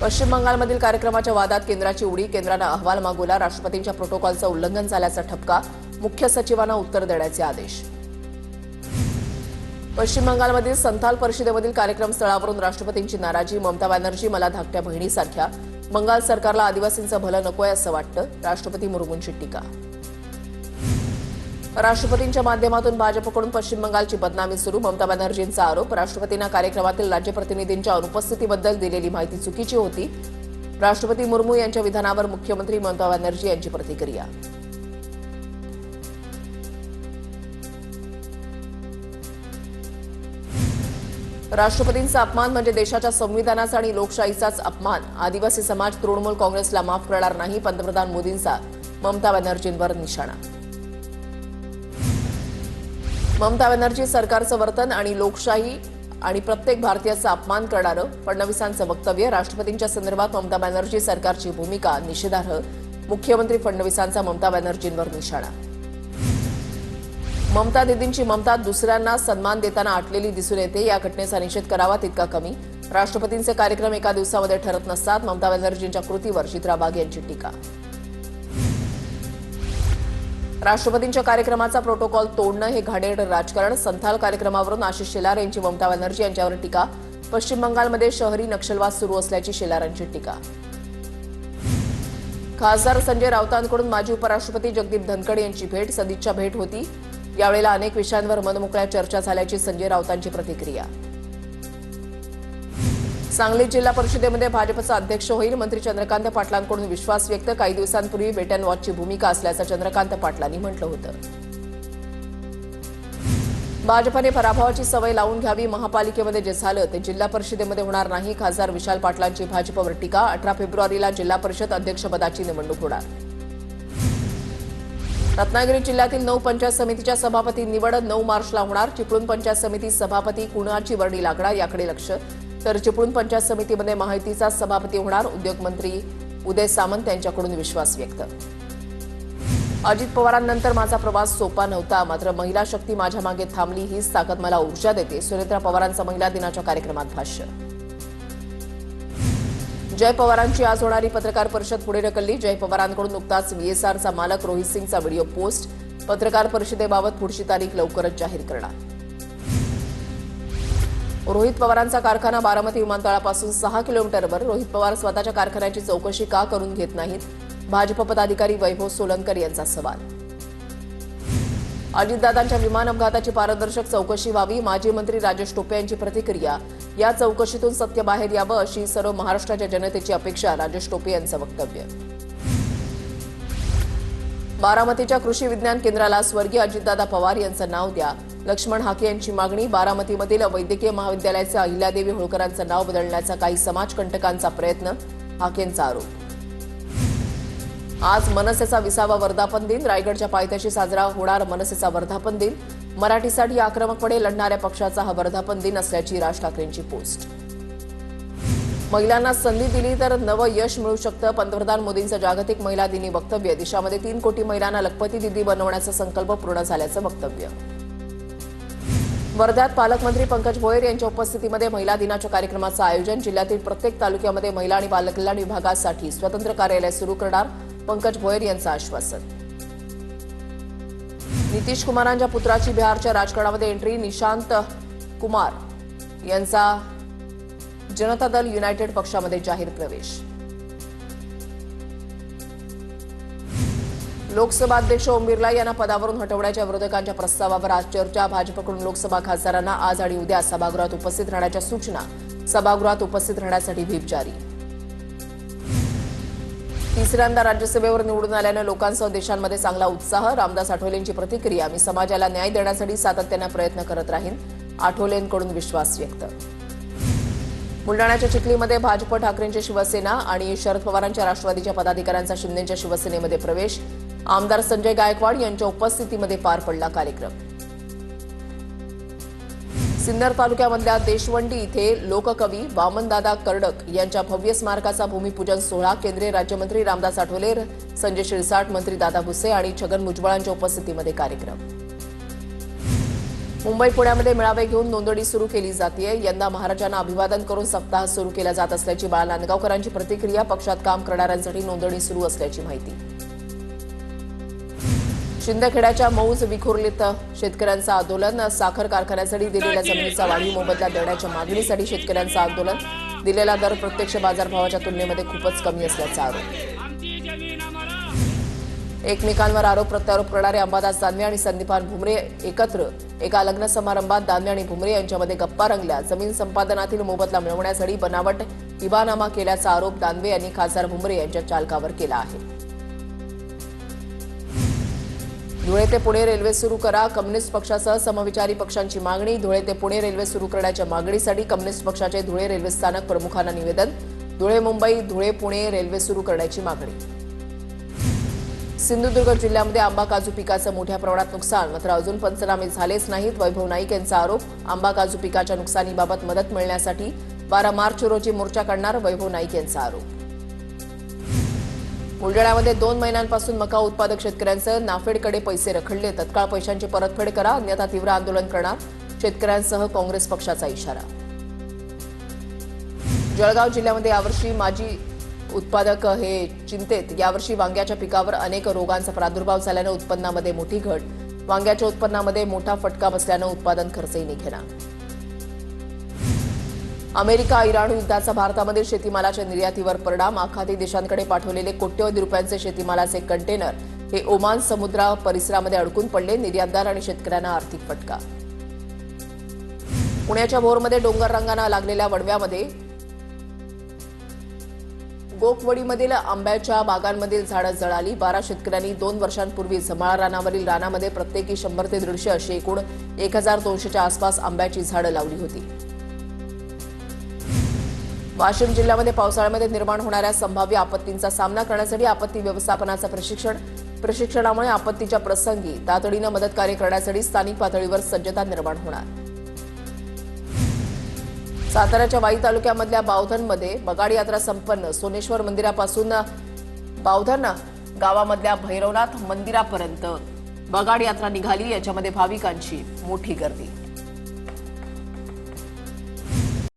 पश्चिम बंगालमधील कार्यक्रमाच्या वादात केंद्राची उडी, केंद्रानं अहवाल मागवला, राष्ट्रपतींच्या प्रोटोकॉलचं उल्लंघन झाल्याचा ठपका, मुख्य सचिवांना उत्तर देण्याचे आदेश. पश्चिम बंगालमधील संथाल परिषदेमधील कार्यक्रम स्थळावरून राष्ट्रपतींची नाराजी, ममता बॅनर्जी मला धाकट्या बहिणीसारख्या, बंगाल सरकारला आदिवासींचं भलं नकोय असं वाटतं, राष्ट्रपती मुर्मूंची टीका. राष्ट्रपतींच्या माध्यमातून भाजपकडून पश्चिम बंगालची बदनामी सुरू, ममता बॅनर्जींचा आरोप, राष्ट्रपतींना कार्यक्रमातील राज्यप्रतिनिधींच्या अनुपस्थितीबद्दल दिलेली माहिती चुकीची होती. राष्ट्रपती मुर्मू यांच्या विधानावर मुख्यमंत्री ममता बॅनर्जी यांची प्रतिक्रिया. राष्ट्रपतींचा अपमान म्हणजे देशाच्या संविधानाचा आणि लोकशाहीचाच अपमान, आदिवासी समाज तृणमूल काँग्रेसला माफ करणार नाही, पंतप्रधान मोदींचा ममता बॅनर्जींवर निशाणा. ममता बॅनर्जी सरकारचं वर्तन आणि लोकशाही आणि प्रत्येक भारतीयाचा अपमान करणारं फडणवीसांचं वक्तव्य, राष्ट्रपतींच्या संदर्भात ममता बॅनर्जी सरकारची भूमिका निषेधार्ह, मुख्यमंत्री फडणवीसांचा ममता बॅनर्जींवर निशाणा. ममता दीदींची ममता दुसऱ्यांना सन्मान देताना आटलेली दिसून येते, या घटनेचा निषेध करावा तितका कमी, राष्ट्रपतींचे कार्यक्रम एका दिवसामध्ये ठरत नसतात, ममता बॅनर्जींच्या कृतीवर चित्रा वाघ यांची टीका. राष्ट्रपतींच्या कार्यक्रमाचा प्रोटोकॉल तोडणं हे घाणेरडं राजकारण, संथाल कार्यक्रमावरून आशिष शेलार यांची ममता बॅनर्जी यांच्यावर टीका, पश्चिम बंगालमध्ये शहरी नक्षलवाद सुरू असल्याची शेलारांची टीका. खासदार संजय राऊतांकडून माजी उपराष्ट्रपती जगदीप धनखड यांची भेट, सदिच्छा भेट होती, यावेळेला अनेक विषयांवर मनमोकळ्या चर्चा झाल्याची संजय राऊतांची प्रतिक्रिया. सांगली जिल्हा परिषदेमध्ये भाजपचा अध्यक्ष होईल, मंत्री चंद्रकांत पाटलांकडून विश्वास व्यक्त, काही दिवसांपूर्वी वेट अँड वॉचची भूमिका असल्याचं चंद्रकांत पाटलांनी म्हटलं होतं. भाजपने पराभवाची सवय लावून घ्यावी, महापालिकेमध्ये जे झालं ते जिल्हा परिषदेमध्ये होणार नाही, खासदार विशाल पाटलांची भाजपवर टीका, 18 फेब्रुवारीला जिल्हा परिषद अध्यक्षपदाची निवडणूक होणार. रत्नागिरी जिल्ह्यातील 9 पंचायत समितीच्या सभापती निवड 9 मार्चला होणार, चिपळूण पंचायत समिती सभापती कुणाची वर्णी लागणार याकडे लक्ष, तर चिपळूण पंचायत समितीमध्ये महायुतीचा सभापती होणार, उद्योगमंत्री उदय सामंत यांच्याकडून विश्वास व्यक्त. अजित पवारांनंतर माझा प्रवास सोपा नव्हता, मात्र महिला शक्ती माझ्या मागे थांबली, हीच ताकद मला ऊर्जा देते, सुनेत्रा पवारांचं महिला दिनाच्या कार्यक्रमात भाष्य. जय पवारांची आज होणारी पत्रकार परिषद पुढे ढकलली, जय पवारांकडून नुकताच व्हीएसआरचा मालक रोहित सिंगचा व्हिडिओ पोस्ट, पत्रकार परिषदेबाबत पुढची तारीख लवकरच जाहीर करणार. रोहित पवारांचा कारखाना बारामती विमानतळापासून 6 किलोमीटरवर, रोहित पवार स्वतःच्या कारखान्याची चौकशी का करून घेत नाहीत, भाजप पदाधिकारी वैभव सोलनकर यांचा सवाल. अजितदादांच्या विमान अपघाताची पारदर्शक चौकशी व्हावी, माजी मंत्री राजेश टोपे यांची प्रतिक्रिया, या चौकशीतून सत्य बाहेर यावं अशी सर्व महाराष्ट्राच्या जनतेची अपेक्षा, राजेश टोपे यांचं वक्तव्य. बारामतीच्या कृषी विज्ञान केंद्राला स्वर्गीय अजितदादा पवार यांचं नाव द्या, लक्ष्मण हाके यांची मागणी, बारामतीमधील वैद्यकीय महाविद्यालयाचे अहिल्यादेवी होळकरांचं नाव बदलण्याचा काही समाजकंटकांचा प्रयत्न, हाकेंचा आरोप. आज मनसेचा 20वा वर्धापन दिन, रायगडच्या पायथ्याशी साजरा होणार मनसेचा वर्धापन दिन, मराठीसाठी आक्रमकपणे लढणाऱ्या पक्षाचा हा वर्धापन दिन असल्याची राज ठाकरेंची पोस्ट. महिलांना संधी दिली तर नवं यश मिळू शकतं, पंतप्रधान मोदींचं जागतिक महिला दिनी वक्तव्य, देशामध्ये 3 कोटी महिलांना लखपती दिदी बनवण्याचा संकल्प पूर्ण झाल्याचं वक्तव्य. वर्ध्यात पालकमंत्री पंकज भोयर यांच्या उपस्थितीमध्ये महिला दिनाच्या कार्यक्रमाचं आयोजन, जिल्ह्यातील प्रत्येक तालुक्यामध्ये महिला आणि बालकल्याण विभागासाठी स्वतंत्र कार्यालय सुरू करणार, पंकज भोयर यांचं आश्वासन. नितीश कुमारांच्या पुत्राची बिहारच्या राजकारणामध्ये एंट्री, निशांत कुमार यांचा जनता दल युनायटेड पक्षामध्ये जाहीर प्रवेश. लोकसभा अध्यक्ष ओम बिर्ला यांना पदावरून हटवण्याच्या विरोधकांच्या प्रस्तावावर आज चर्चा, भाजपकडून लोकसभा खासदारांना आज आणि उद्या सभागृहात उपस्थित राहण्याच्या सूचना, सभागृहात उपस्थित राहण्यासाठी व्हीप जारी. तिसऱ्यांदा राज्यसभेवर निवडून आल्यानं लोकांसह देशांमध्ये चांगला उत्साह, रामदास आठवलेंची प्रतिक्रिया, मी समाजाला न्याय देण्यासाठी सातत्यानं प्रयत्न करत राहीन, आठवलेंकडून विश्वास व्यक्त. बुलडाण्याच्या चिखलीमध्ये भाजप ठाकरेंची शिवसेना आणि शरद पवारांच्या राष्ट्रवादीच्या पदाधिकाऱ्यांचा शिंदेच्या शिवसेनेमध्ये प्रवेश, आमदार संजय गायकवाड यांच्या उपस्थितीमध्ये पार पडला कार्यक्रम. सिन्नर तालुक्यामधल्या देशवंडी इथे लोककवी वामनदादा कर्डक यांच्या भव्य स्मारकाचा भूमिपूजन सोहळा, केंद्रीय राज्यमंत्री रामदास आठवले, संजय शिरसाट, मंत्री दादा भुसे आणि छगन भुजबळांच्या उपस्थितीमध्ये कार्यक्रम. मुंबई पुण्यामध्ये मेळावे घेऊन नोंदणी सुरू केली जाते। यंदा महाराजांना अभिवादन करून सप्ताह सुरू केला जात असल्याची बाळा नांदगावकरांची प्रतिक्रिया। पक्षात काम करणाऱ्यांसाठी नोंदणी सुरू असल्याची माहिती। शिंदखेड्याच्या मौज विखुर्लीत शेतकऱ्यांचं आंदोलन। साखर कारखान्यासाठी दिलेल्या जमिनीचा वाढीव मोबदला देण्याच्या मागणीसाठी शेतकऱ्यांचं आंदोलन। दिलेला दर प्रत्यक्ष बाजारभावाच्या तुलनेमध्ये खूपच कमी असल्याचा आरोप। एकमेकांवर आरोप प्रत्यारोप करणारे अंबादास दानवे आणि संदीपान भुमरे एकत्र एका लग्न समारंभात दानवे आणि भुमरे यांच्यामध्ये गप्पा रंगल्या। जमीन संपादनातील मोबदला मिळवण्यासाठी बनावट इबानामा केल्याचा आरोप दानवे यांनी खासदार भुमरे यांच्या चालकावर केला आहे। धुळे ते पुणे रेल्वे सुरू करा, कम्युनिस्ट पक्षासह समविचारी पक्षांची मागणी। धुळे ते पुणे रेल्वे सुरू करण्याच्या मागणीसाठी कम्युनिस्ट पक्षाचे धुळे रेल्वे स्थानक प्रमुखांना निवेदन। धुळे मुंबई धुळे पुणे रेल्वे सुरू करण्याची मागणी। सिंधुदुर्ग जिल्ह्यामध्ये आंबा काजू पिकाचं मोठ्या प्रमाणात नुकसान, मात्र अजून पंचनामे झालेच नाहीत। वैभव नाईक यांचा आरोप। आंबा काजू पिकाच्या नुकसानीबाबत मदत मिळण्यासाठी 12 मार्च रोजी मोर्चा काढणार, वैभव नाईक यांचा आरोप। बुलढाण्यामध्ये 2 महिन्यांपासून मका उत्पादक शेतकऱ्यांचं नाफेडकडे पैसे रखडले। तत्काळ पैशांची परतफेड करा, अन्यथा तीव्र आंदोलन करणार, शेतकऱ्यांसह काँग्रेस पक्षाचा इशारा। जळगाव जिल्ह्यामध्ये यावर्षी माजी उत्पादक हे चिंतेत। यावर्षी वांग्याच्या पिकावर अनेक रोगांचा प्रादुर्भाव झाल्यानं उत्पन्नामध्ये मोठी घट। वांग्याच्या उत्पन्नामध्ये मोठा फटका बसल्यानं उत्पादन खर्चही निघेना। अमेरिका इराण युद्धाचा भारतामधील शेतीमालाच्या निर्यातीवर परिणाम। आखाती देशांकडे पाठवलेले कोट्यवधी रुपयांचे शेतीमालाचे कंटेनर हे ओमान समुद्र परिसरामध्ये अडकून पडले। निर्यातदार आणि शेतकऱ्यांना आर्थिक फटका। पुण्याच्या भोरमध्ये डोंगर रंगाना लागलेल्या वडव्यामध्ये गोकवडीमधील आंब्याच्या बागांमधील झाडं जळाली। 12 शेतकऱ्यांनी 2 वर्षांपूर्वी जमाळा रानावरील रानामध्ये प्रत्येकी 100 ते 150 अशी एकूण 1200च्या आसपास आंब्याची झाडं लावली होती। वाशिम जिल्ह्यामध्ये पावसाळ्यामध्ये निर्माण होणाऱ्या संभाव्य आपत्तींचा सामना करण्यासाठी आपत्ती व्यवस्थापनाचं प्रशिक्षणामुळे आपत्तीच्या प्रसंगी तातडीनं मदत कार्य करण्यासाठी स्थानिक पातळीवर सज्जता निर्माण होणार। साताऱ्याच्या वाई तालुक्यामधल्या बावधनमध्ये बगाड यात्रा संपन्न। सोनेश्वर मंदिरापासून बावधन गावामधल्या भैरवनाथ मंदिरापर्यंत बगाड यात्रा निघाली। याच्यामध्ये भाविकांची मोठी गर्दी।